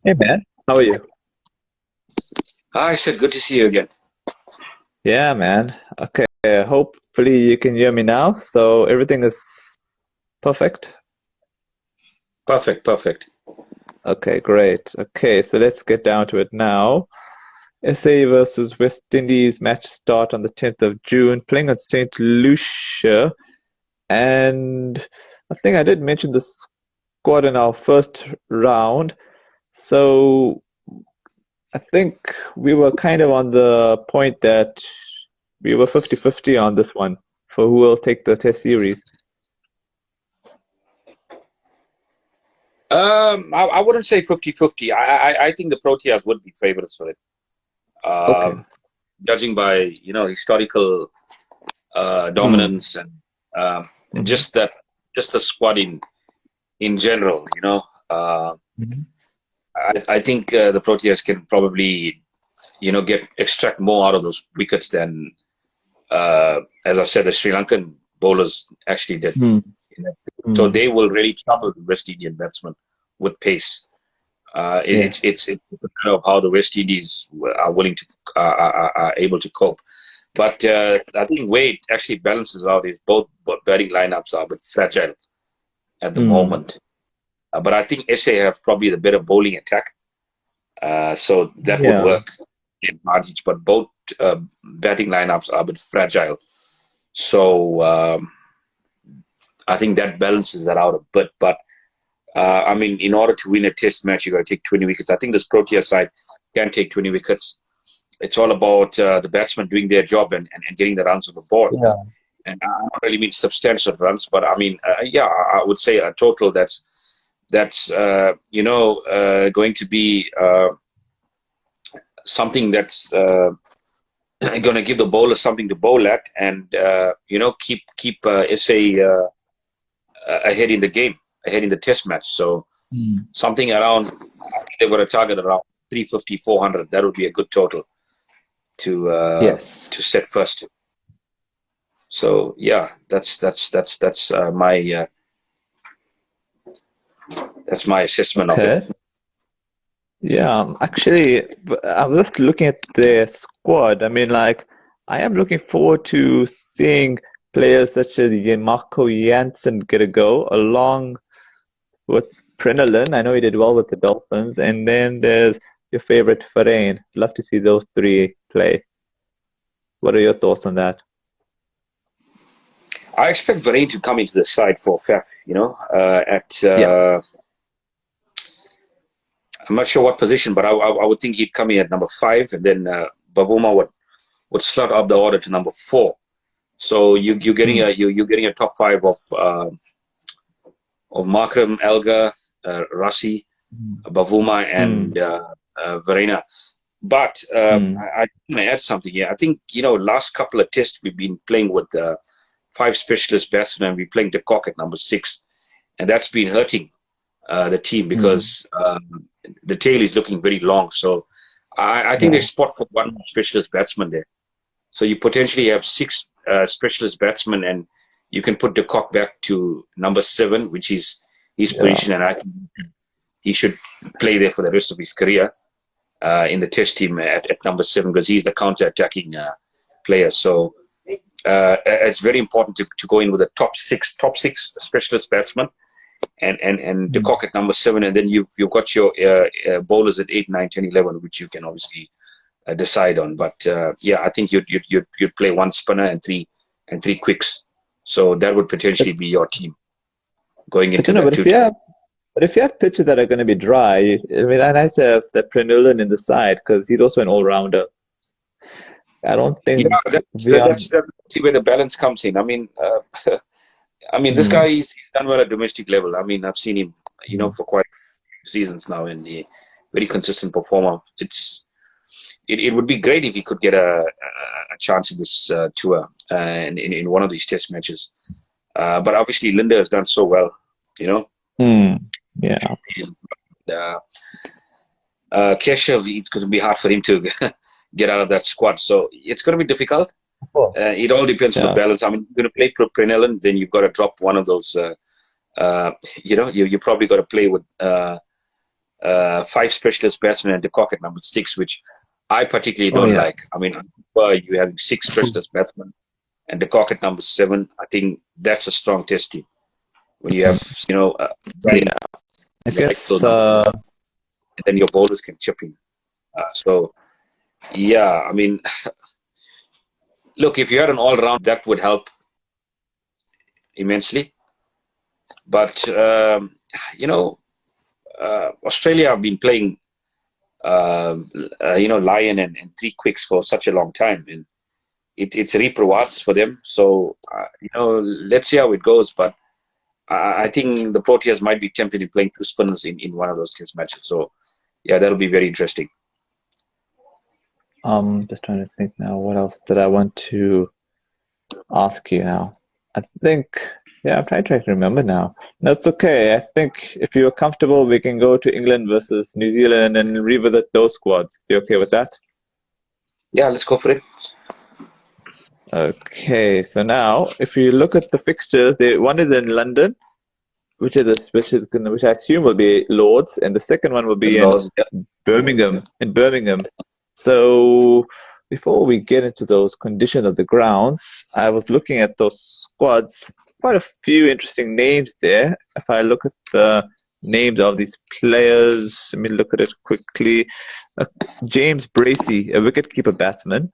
Hey man, how are you? Hi, Sid. Good to see you again. Yeah, man. Okay, hopefully you can hear me now. So everything is perfect. Perfect, perfect. Okay, great. Okay, so let's get down to it now. SA versus West Indies match start on the 10th of June, playing at St. Lucia. And I think I did mention the squad in our first round. So I think we were kind of on the point that we were 50-50 on this one for who will take the test series. I wouldn't say 50-50. I think the Proteas would be favorites for it. Okay. Judging by, historical Hmm. dominance and Hmm. just the squad in general, Hmm. I think the Proteas can probably, get extract more out of those wickets than, as I said, the Sri Lankan bowlers actually did. Hmm. You know. So Hmm. they will really trouble the West Indian batsmen with pace. Yes. It's a matter of how the West Indies are willing to are able to cope. But I think where it actually balances out is both batting lineups are a bit fragile at the Hmm. moment. But I think SA have probably the better bowling attack, so that would Yeah. work in advantage. But both batting lineups are a bit fragile, so I think that balances that out a bit. But I mean, in order to win a test match, you got to take 20 wickets. I think this Protea side can take 20 wickets. It's all about the batsmen doing their job and getting the runs on the board. Yeah. And I don't really mean substantial runs, but I mean, yeah, I would say a total that's going to be something that's going to give the bowler something to bowl at, and keep SA ahead in the game, ahead in the test match. So Hmm. something around, I think they've got a target around 350, 400. That would be a good total Yes. to set first. So yeah, that's my assessment of it. Okay. Yeah. Actually, I was just looking at their squad. I mean, like, I am looking forward to seeing players such as Marco Jansen get a go along with Prenelin. I know he did well with the Dolphins. And then there's your favorite Farane. Love to see those three play. What are your thoughts on that? I expect Varane to come into the side for Faf. At Yeah. I'm not sure what position, but I would think he'd come in at number five, and then Bavuma would slot up the order to number four. So you're getting Hmm. you're getting a top five of Markram, Elga, Rassi, Bavuma, Hmm. and Verena. But Hmm. I want to add something here. I think, last couple of tests we've been playing with five specialist batsmen, and we're playing the cock at number six, and that's been hurting the team Hmm. because the tail is looking very long. So I think Yeah. there's spot for one more specialist batsman there. So you potentially have six specialist batsmen, and you can put the cock back to number seven, which is his Yeah. position, and I think he should play there for the rest of his career in the test team at number seven because he's the counter-attacking player. So it's very important to go in with a top six specialist batsman and the Hmm. cock at number seven, and then you've got your bowlers at 8, 9, 10, 11, which you can obviously decide on. But yeah, I think you'd play one spinner and three quicks. So that would But potentially be your team going but into you know, that but two. if you have pitches that are going to be dry, I mean, I nice to have that Prenulin in the side because he's also an all-rounder. I don't Yeah, think that's we that, are. that's definitely where the balance comes in. I mean, this guy Hmm. he's done well at domestic level. I mean, I've seen him, Hmm. for quite a few seasons now, and he very consistent performer. It would be great if he could get a chance in this tour in one of these test matches. But obviously, Linda has done so well, you know. Hmm. Yeah. Uh, Keshav, it's going to be hard for him to get out of that squad. So it's going to be difficult. Oh. It all depends on the Yeah. balance. I mean, you're going to play Prenellen, then you've got to drop one of those. Uh, you probably got to play with five specialist batsmen and the cock at number 6, which I particularly Oh don't yeah. like. I mean, I prefer you having 6 specialist batsmen and the cock at number 7. I think that's a strong test team when you have, Brian Yeah. I like guess number 4, and then your bowlers can chip in. So yeah, I mean, look, if you had an all-round, that would help immensely. But Australia have been playing, Lion and three quicks for such a long time, and it's reprowats for them. So let's see how it goes. But I think the Proteas might be tempted in playing two spinners in one of those test matches. So yeah, that'll be very interesting. just trying to think now. What else did I want to ask you now? I think, yeah, I'm trying to remember now. No, it's okay. I think if you're comfortable, we can go to England versus New Zealand and revisit those squads. You okay with that? Yeah, let's go for it. Okay, so now if you look at the fixtures, one is in London, which I assume will be Lords, and the second one will The be in laws, yeah. Birmingham. So before we get into those conditions of the grounds, I was looking at those squads. Quite a few interesting names there. If I look at the names of these players, let me look at it quickly. James Bracey, a wicketkeeper batsman.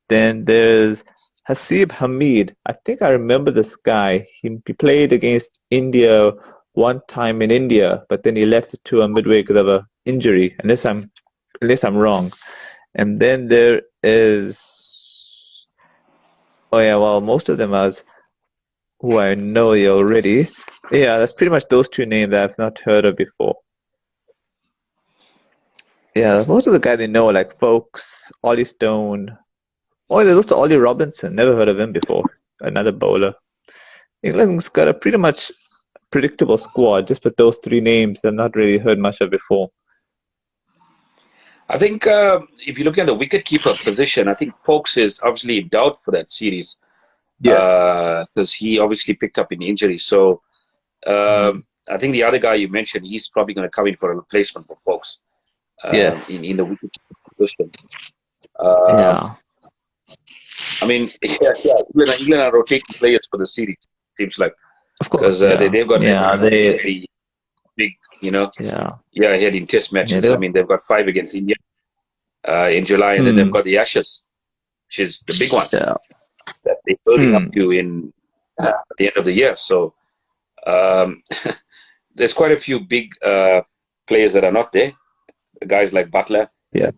Then there's Hasib Hamid. I think I remember this guy. He played against India one time in India, but then he left the tour midway because of an injury, unless I'm wrong. And then there is, oh yeah, well, most of them are who I know already. Yeah, that's pretty much those two names that I've not heard of before. Yeah, most of the guys I know, like Folks, Ollie Stone. Oh, there's also Ollie Robinson. Never heard of him before. Another bowler. England's got a pretty much predictable squad, just with those three names I've not really heard much of before. I think if you look at the wicketkeeper position, I think Folks is obviously in doubt for that series because he obviously picked up an injury. So I think the other guy you mentioned, he's probably going to come in for a replacement for Folks Yes. in the wicketkeeper position. Yeah. I mean, England are rotating players for the series, seems like, Of because course, yeah. they've got Yeah, they, very big, yeah. ahead in test Yeah, matches. I mean, they've got 5 against India in July, and then they've got the Ashes, which is the big one yeah. that they're building up to in at the end of the year. So there's quite a few big players that are not there. Guys like Butler. Yeah.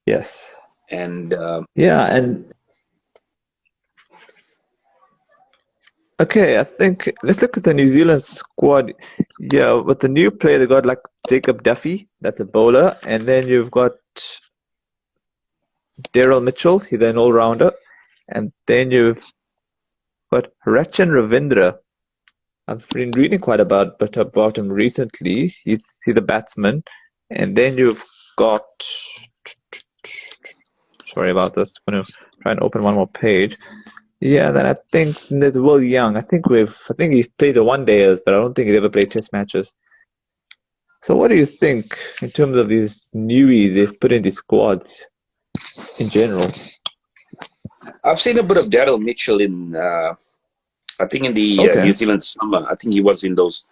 Yes. And Yeah, and okay, I think let's look at the New Zealand squad. Yeah, with the new player, they got like Jacob Duffy, that's a bowler, and then you've got Daryl Mitchell, he's an all-rounder, and then you've got Rachin Ravindra. I've been reading quite about him recently. He's a batsman, and then you've got. Sorry about this. I'm going to try and open one more page. Yeah, then I think there's Will Young. I think he's played the one-dayers, but I don't think he's ever played test matches. So what do you think in terms of these newies they've put in these squads in general? I've seen a bit of Daryl Mitchell in, I think in the New Zealand summer. I think he was in those.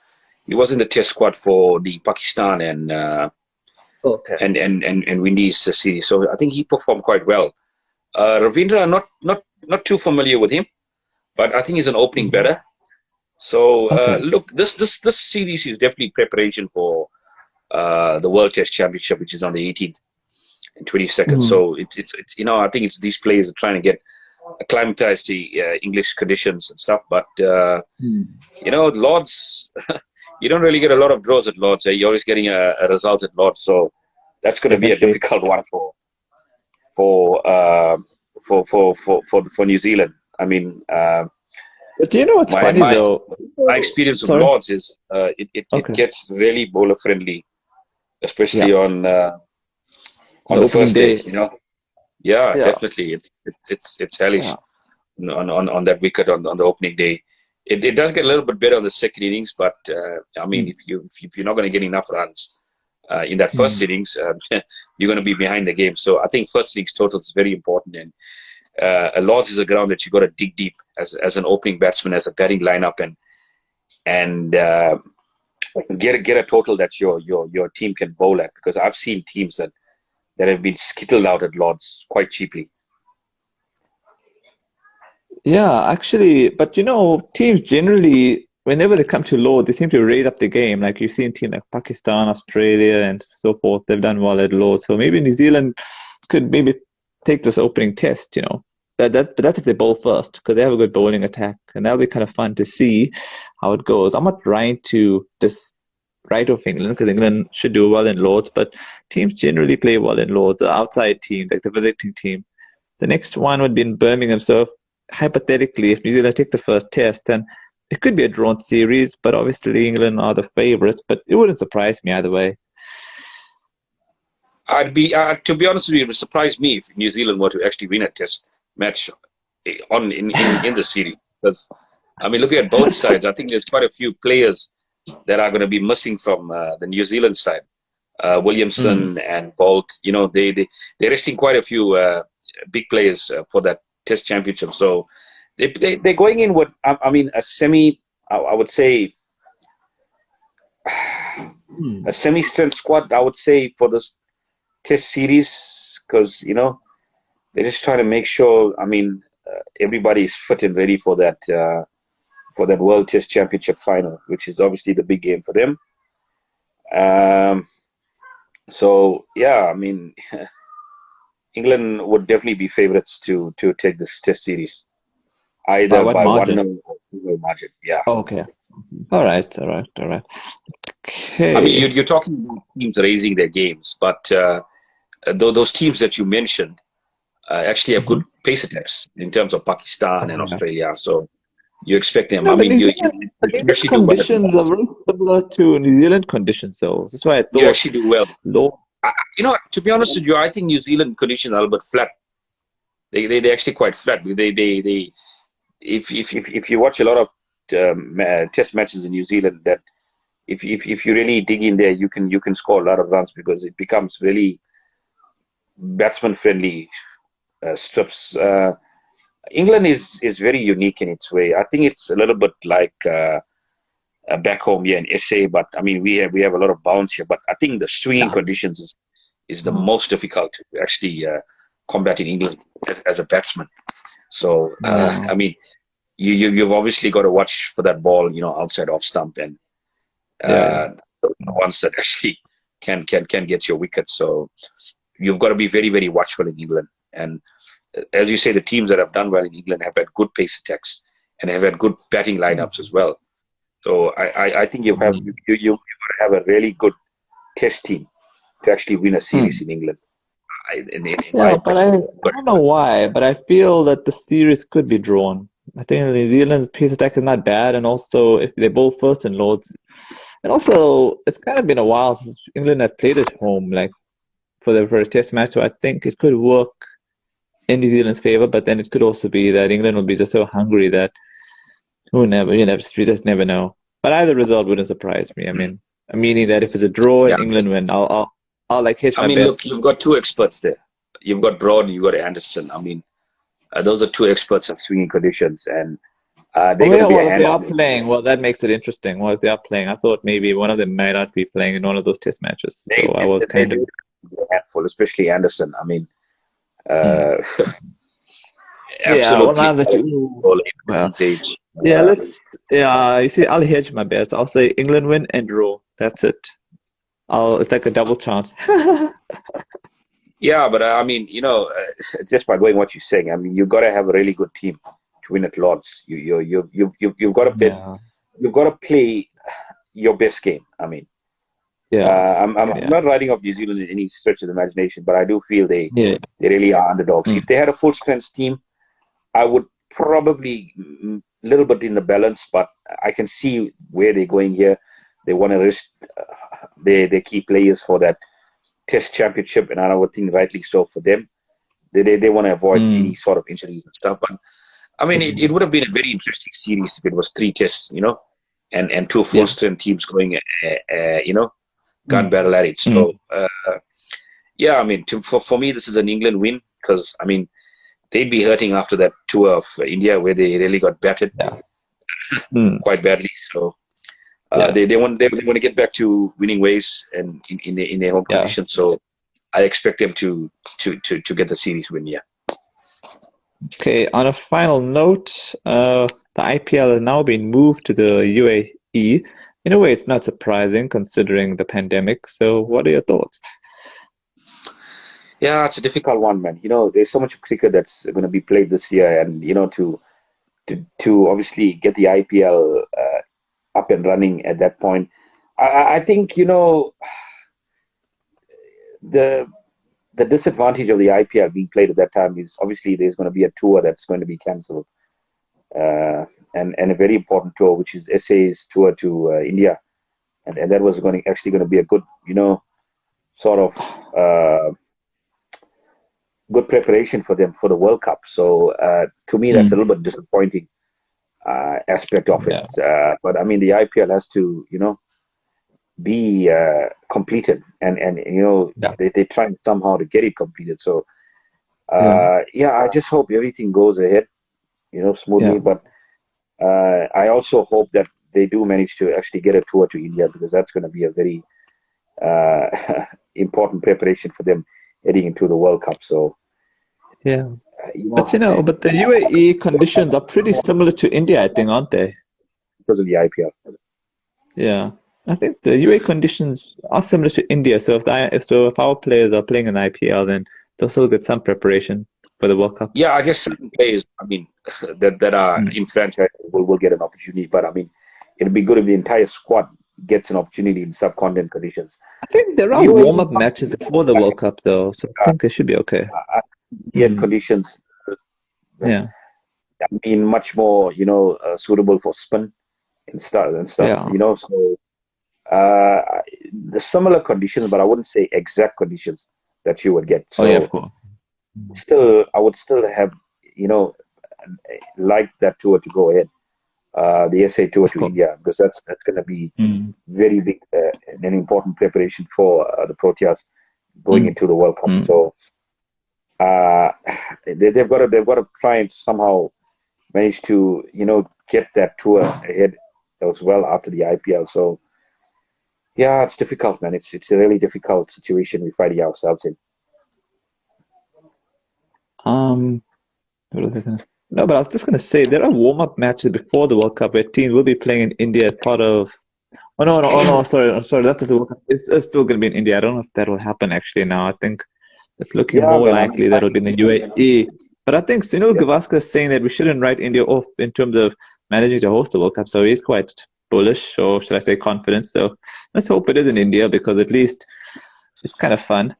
He was in the test squad for the Pakistan and Windies series. So I think he performed quite well. Ravindra, not too familiar with him, but I think he's an opening batter. So look, this series is definitely preparation for the World Test Championship, which is on the 18th and 22nd. So it's I think it's these players are trying to get acclimatized to English conditions and stuff. But Lords, you don't really get a lot of draws at Lords. You're always getting a result at Lords, so that's going to be a difficult one for New Zealand. I mean, but do you know what's funny though? My experience of Lords is it gets really bowler friendly, especially on the first day. Definitely, it's hellish on that wicket on the opening day. It does get a little bit better on the second innings, but I mean, if you're not going to get enough runs, in that first Mm. innings, you're going to be behind the game. So I think first innings total is very important. And a Lords is a ground that you got to dig deep as an opening batsman, as a batting lineup, and get a total that your team can bowl at. Because I've seen teams that have been skittled out at Lords quite cheaply. Yeah, actually, but teams generally, whenever they come to Lord, they seem to rate up the game. Like you've seen teams like Pakistan, Australia, and so forth. They've done well at Lord. So maybe New Zealand could maybe take this opening test. But that's if they bowl first, because they have a good bowling attack, and that'll be kind of fun to see how it goes. I'm not trying to just write off England, because England should do well in Lords, but teams generally play well in Lords. The outside teams, like the visiting team. The next one would be in Birmingham. So hypothetically, if New Zealand take the first test, then it could be a drawn series, but obviously England are the favourites, but it wouldn't surprise me either way. To be honest with you, it would surprise me if New Zealand were to actually win a test match in the series. Because, I mean, looking at both sides, I think there's quite a few players that are going to be missing from the New Zealand side. Williamson and Bolt, they're resting quite a few big players for that test championship. So they're going in with, I mean, a semi, I would say, a semi-strength squad, I would say, for this test series, because, they're just trying to make sure, I mean, everybody is fit and ready for that World Test Championship final, which is obviously the big game for them. So, yeah, I mean, England would definitely be favourites to take this test series, By either what by margin? 1-0 or 2-0 margin. Yeah. Okay. All right. I mean, Okay. you're talking about teams raising their games, but those teams that you mentioned actually have good Mhm. pace attacks in terms of Pakistan and Oh, yeah. Australia. So you expect them. No, I but mean, New you Zealand, the you England actually do well at conditions are Lords. very similar to New Zealand conditions, so that's why I You thought, actually do well. Lord. To be honest with you, I think New Zealand conditions are a little bit flat. They're actually quite flat. They if you watch a lot of test matches in New Zealand, that if you really dig in there, you can score a lot of runs, because it becomes really batsman friendly strips. England is very unique in its way. I think it's a little bit like back home here in SA, but I mean we have a lot of bounce here. But I think the swinging Yeah. conditions is the Mm. most difficult to actually combat in England as a batsman. So Yeah. I mean you've obviously got to watch for that ball, outside off stump, and Yeah. the ones that actually can get your wicket. So you've got to be very, very watchful in England. And as you say, the teams that have done well in England have had good pace attacks and have had good batting lineups as well. So I think you have Mm. you got to have a really good test team to actually win a series Mm. in England. In my Yeah, but opinion, I don't know why, but I feel that the series could be drawn. I think New Zealand's pace attack is not bad, and also if they bowl first in Lords, and also it's kind of been a while since England had played at home, like for a test match. So I think it could work in New Zealand's favor, but then it could also be that England will be just so hungry that we just never know. But either result wouldn't surprise me. I mean, meaning that if it's a draw yeah. and England win, I'll like hedge I my mean, look, bets. you've got two experts there. You've got Broad and you've got Anderson. I mean, those are two experts of swinging conditions, and they're going to be a If they are handful. playing, well, that makes it interesting. Well, if they are playing, I thought maybe one of them might not be playing in one of those test matches. So I was They kind of. do be a handful, especially Anderson. I mean, Hmm. uh, Yeah, well, absolutely now that you, at well, his age. yeah, yeah, you see, I'll hedge my bets. I'll say England win and draw. That's it. It's like a double chance. Yeah, but I mean, just by going what you're saying, I mean, you've got to have a really good team to win at Lords. You've got to bet, Yeah, you've got to play your best game. I mean, yeah, I'm yeah, not writing off New Zealand in any stretch of the imagination, but I do feel yeah. they really are underdogs. Mm. If they had a full strength team, I would probably a little bit in the balance, but I can see where they're going here. They want to risk their key players for that Test Championship, and I would think rightly so for them. They want to avoid any Mm. sort of injuries and stuff. But I mean, it Mm. would have been a very interesting series if it was three tests, and two full Yeah. strength teams going, you know. gun battle at it. Mm. So yeah, I mean, for me, this is an England win because I mean they'd be hurting after that tour of India where they really got battered Yeah. Mm. quite badly. So Yeah. they want to get back to winning ways and in their home Yeah. conditions. So I expect them to get the series win. Yeah. Okay, on a final note, the IPL has now been moved to the UAE. In a way, it's not surprising considering the pandemic. So, what are your thoughts? Yeah, it's a difficult one, man. There's so much cricket that's going to be played this year, and to obviously get the IPL up and running at that point. I think the the disadvantage of the IPL being played at that time is obviously there's going to be a tour that's going to be cancelled, and a very important tour, which is SA's tour to India, and that was actually going to be a good sort of good preparation for them for the World Cup. So to me, that's a Mm. little bit disappointing aspect of it. Yeah. But I mean, the IPL has to be completed, and Yeah. they're trying somehow to get it completed. So Yeah. yeah, I just hope everything goes ahead, Yeah. smoothly. But I also hope that they do manage to actually get a tour to India because that's going to be a very important preparation for them heading into the World Cup. So Yeah. uh, But you but the UAE conditions are pretty similar to India, I think, aren't they? because of the IPL. Yeah. I think the UAE conditions are similar to India. So if our players are playing in IPL, then they'll still get some preparation for the World Cup. Yeah, I guess certain players, I mean, that are Mm. in franchise will get an opportunity. But I mean, it'd be good if the entire squad gets an opportunity in subcontinent conditions. I think there are UAE, warm-up matches before the World Cup, though, so I think they should be okay. yet Mm. conditions, Yeah. I mean, much more, suitable for spin and stuff. Yeah. So uh, the similar conditions, but I wouldn't say exact conditions that you would get. Oh, yeah, of So course. Mm. still, I would still have, you know, like that tour to go ahead. The SA tour Of to course. India because that's going to be Mm. very big and an important preparation for the Proteas going Mm. into the World Cup. Mm. So uh, they've got to try and somehow manage to get that tour ahead as well after the IPL. So yeah, it's difficult, man. It's a really difficult situation we find ourselves in. Um, what was I gonna... No, but I was just gonna say there are warm-up matches before the World Cup where teams will be playing in India as part of. Oh no, no, oh no, sorry, sorry, that's the World Cup. It's still gonna be in India. I don't know if that will happen actually now. I think it's looking Yeah, more man. I mean, likely that it'll be in the UAE. But I think Sunil yeah, Gavaskar is saying that we shouldn't write India off in terms of managing to host the World Cup. So he's quite bullish, or should I say confident. So let's hope it is in India because at least it's kind of fun.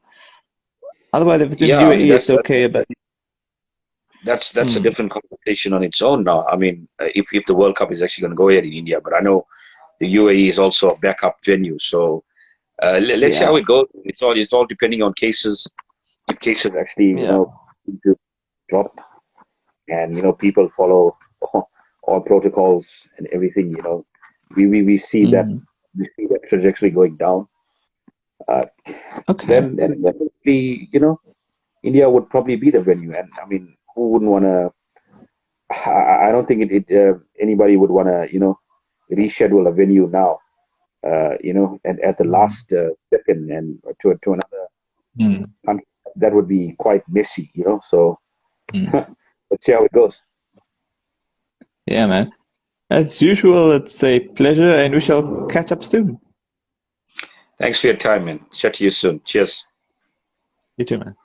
Otherwise, if it's in yeah. I mean, UAE, it's okay. But that's a hmm, different conversation on its own now. I mean, if the World Cup is actually going to go ahead in India, but I know the UAE is also a backup venue. So let's see how yeah, it goes. It's all depending on cases. If cases actually yeah, to drop and people follow all protocols and everything, we see that hmm, trajectory going down. Uh, okay, then definitely, India would probably be the venue, and I mean, who wouldn't want to? I don't think anybody would want to, reschedule a venue now, and at the hmm, last second and to another hmm, country. That would be quite messy, So hmm. let's see how it goes. Yeah, man. As usual, it's a pleasure, and we shall catch up soon. Thanks for your time, man. Chat to you soon. Cheers. You too, man.